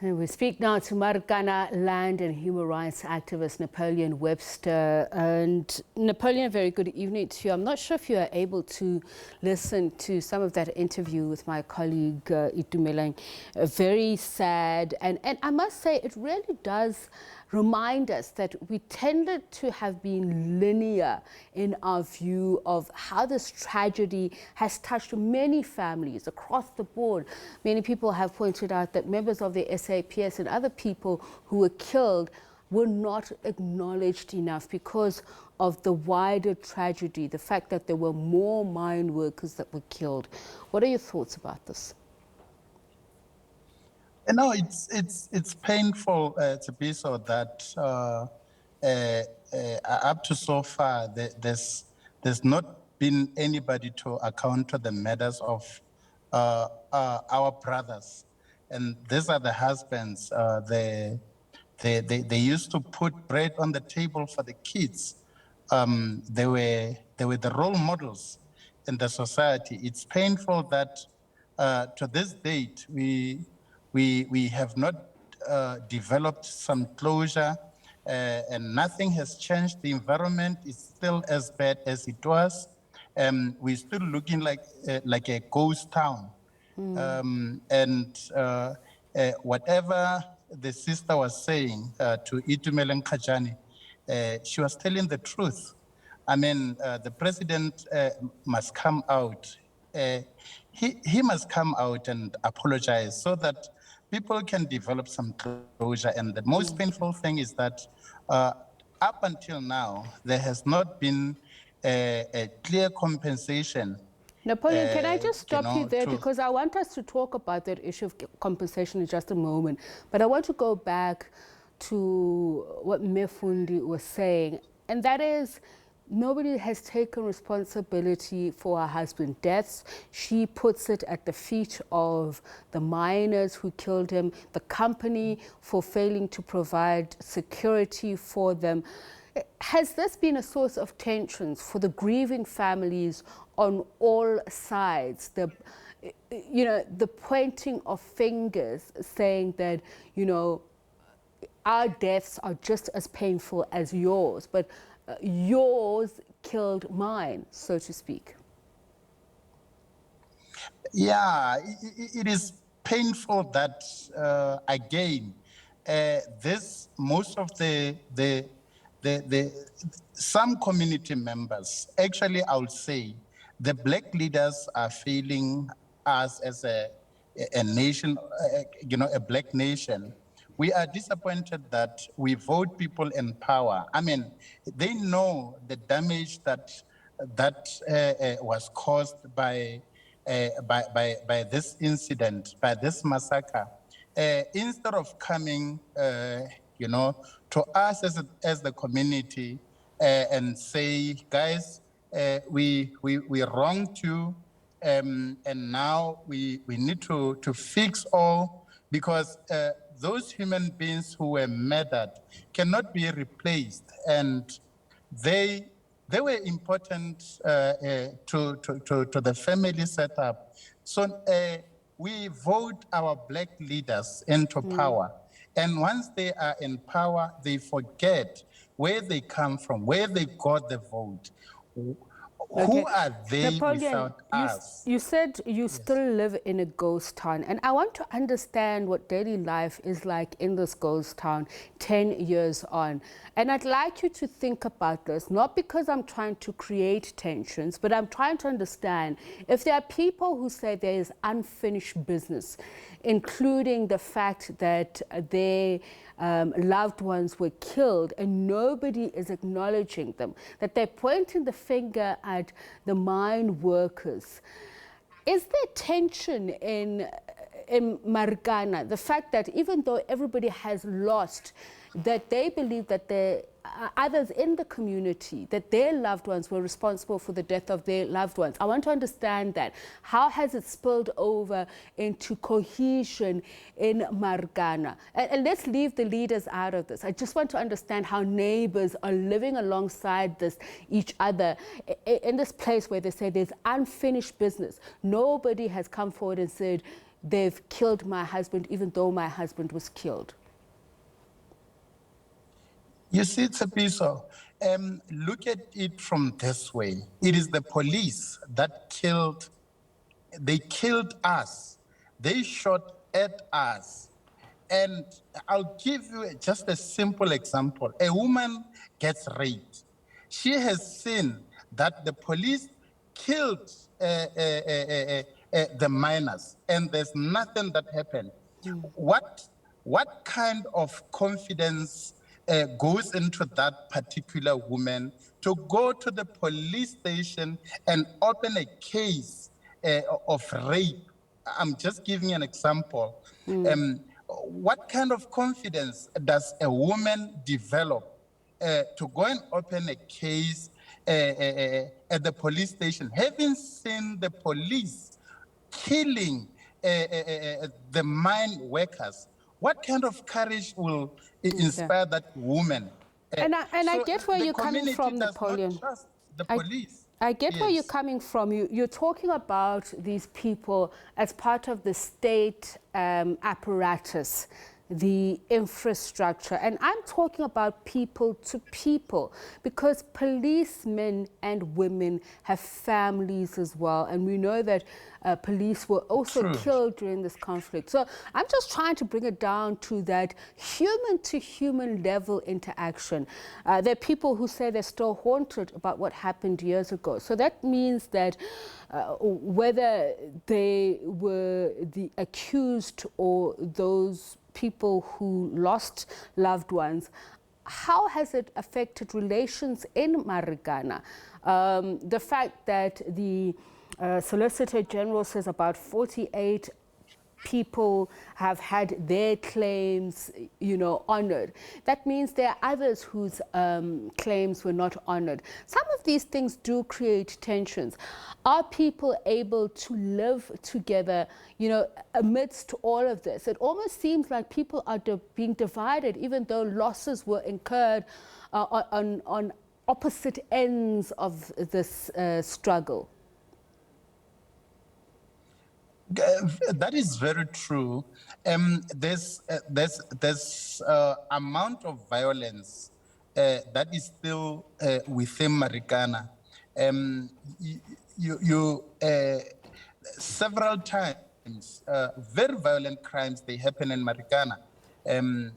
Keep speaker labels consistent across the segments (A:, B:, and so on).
A: And we speak now to Marikana land and human rights activist Napoleon Webster. And Napoleon, a very good evening to you. I'm not sure if you are able to listen to some of that interview with my colleague Itumeleng. Very sad. And I must say, it really does remind us that we tended to have been linear in our view of how this tragedy has touched many families across the board. Many people have pointed out that members of the SABC and other people who were killed were not acknowledged enough because of the wider tragedy, the fact that there were more mine workers that were killed. What are your thoughts about this?
B: No, it's painful to be so that up to so far there's not been anybody to account to the murders of our brothers, and these are the husbands. They used to put bread on the table for the kids. They were the role models in the society. It's painful that to this date we have not developed some closure, and nothing has changed. The environment is still as bad as it was. We're still looking like a ghost town. And whatever the sister was saying to Itumeleng Kajani, she was telling the truth. I mean, the president must come out. He must come out and apologize so that people can develop some closure. And the most painful thing is that up until now, there has not been a clear compensation.
A: Napoleon, can I just stop you there,
B: to...
A: because I want us to talk about that issue of compensation in just a moment. But I want to go back to what Mefundi was saying, and that is, nobody has taken responsibility for her husband's deaths. She puts it at the feet of the miners who killed him, the company for failing to provide security for them. Has this been a source of tensions for the grieving families on all sides? The pointing of fingers, saying that, our deaths are just as painful as yours, but yours killed mine, so to speak.
B: Yeah, it is painful that again, most of some community members, actually, I would say, the black leaders are failing us as a nation, a black nation. We are disappointed that we vote people in power. I mean, they know the damage that was caused by this incident, by this massacre. Instead of coming, to us as the community and say, guys, we wronged you, and now we need to fix all, because those human beings who were murdered cannot be replaced, and they were important to the family setup. So we vote our black leaders into power, and once they are in power, they forget where they come from, where they got the vote. Who are they without us?
A: You said you still live in a ghost town, and I want to understand what daily life is like in this ghost town 10 years on. And I'd like you to think about this, not because I'm trying to create tensions, but I'm trying to understand if there are people who say there is unfinished business, including the fact that their loved ones were killed and nobody is acknowledging them, that they're pointing the finger at the mine workers. Is there tension in Marikana, the fact that even though everybody has lost, that they believe that there are others in the community, that their loved ones were responsible for the death of their loved ones? I want to understand that. How has it spilled over into cohesion in Marikana? And let's leave the leaders out of this. I just want to understand how neighbors are living alongside each other in this place where they say there's unfinished business. Nobody has come forward and said, they've killed my husband even though my husband was killed?
B: You see, Tsepiso, look at it from this way. It is the police that they killed us. They shot at us. And I'll give you just a simple example. A woman gets raped. She has seen that the police killed the minors, and there's nothing that happened. What what kind of confidence goes into that particular woman to go to the police station and open a case of rape? I'm just giving an example. What kind of confidence does a woman develop to go and open a case at the police station, having seen the police killing the mine workers? What kind of courage will inspire that woman?
A: And I
B: So
A: get where
B: the
A: you're coming
B: community
A: from,
B: does not
A: Napoleon.
B: trust the
A: I,
B: police.
A: I get where you're
B: Yes.
A: coming from. You're talking about these people as part of the state apparatus, the infrastructure. And I'm talking about people to people, because policemen and women have families as well. And we know that police were also
B: True.
A: killed during this conflict. So I'm just trying to bring it down to that human to human level interaction. There are people who say they're still haunted about what happened years ago. So that means that whether they were the accused or those people who lost loved ones, how has it affected relations in Marikana? The fact that the Solicitor General says about 48 people have had their claims, honored. That means there are others whose claims were not honored. Some of these things do create tensions. Are people able to live together, amidst all of this? It almost seems like people are being divided, even though losses were incurred on opposite ends of this struggle.
B: That is very true. There's amount of violence that is still within Marikana. You several times very violent crimes they happen in Marikana. And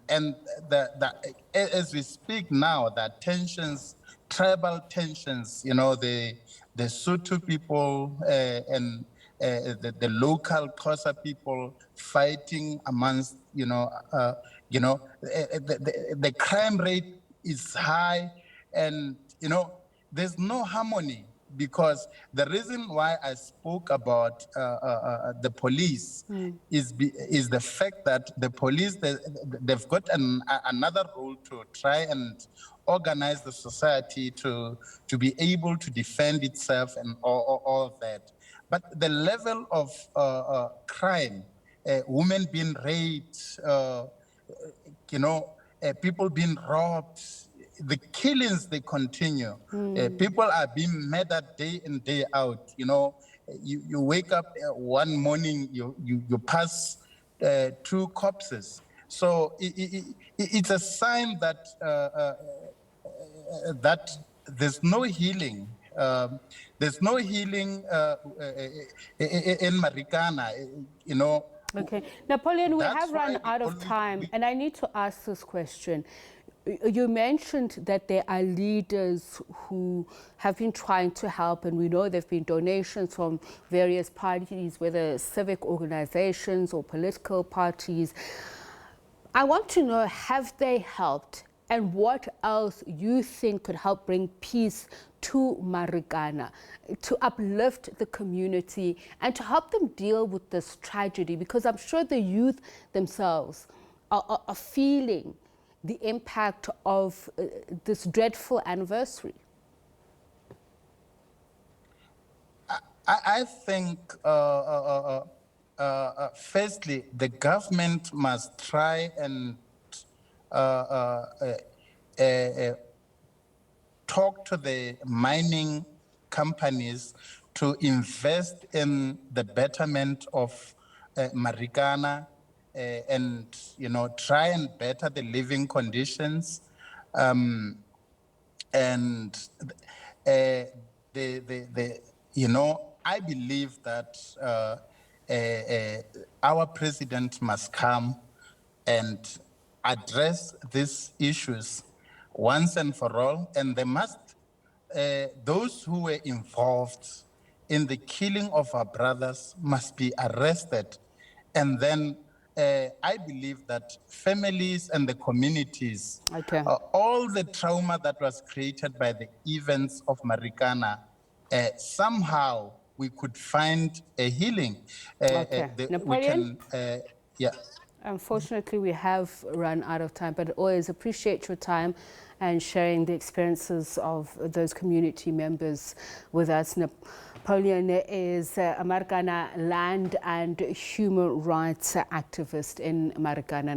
B: as we speak now, that tensions, tribal tensions, the Sotho people and the local Xhosa people fighting amongst, the crime rate is high, and there's no harmony, because the reason why I spoke about the police is the fact that the police, they've got another role to try and organize the society to be able to defend itself and all of that. But the level of crime, women being raped, people being robbed, the killings, they continue. People are being murdered day in, day out. You wake up one morning, you pass two corpses. So it's a sign that that there's no healing. There's no healing in Marikana.
A: Okay. Napoleon, we
B: That's
A: have
B: why
A: run
B: we
A: out of
B: always
A: time, and I need to ask this question. You mentioned that there are leaders who have been trying to help, and we know there have been donations from various parties, whether civic organizations or political parties. I want to know, have they helped, and what else you think could help bring peace to Marikana, to uplift the community and to help them deal with this tragedy? Because I'm sure the youth themselves are feeling the impact of this dreadful anniversary.
B: I think, firstly, the government must try and uh, uh, uh, uh, talk to the mining companies to invest in the betterment of Marikana, and try and better the living conditions. And I believe that our president must come and address these issues once and for all, and they must, those who were involved in the killing of our brothers must be arrested. And then I believe that families and the communities,
A: Okay.
B: all the trauma that was created by the events of Marikana, somehow we could find a healing.
A: Okay.
B: We
A: Napoleon?
B: can, yeah.
A: Unfortunately, we have run out of time, but always appreciate your time and sharing the experiences of those community members with us. Napoleon is a Marikana land and human rights activist in Marikana.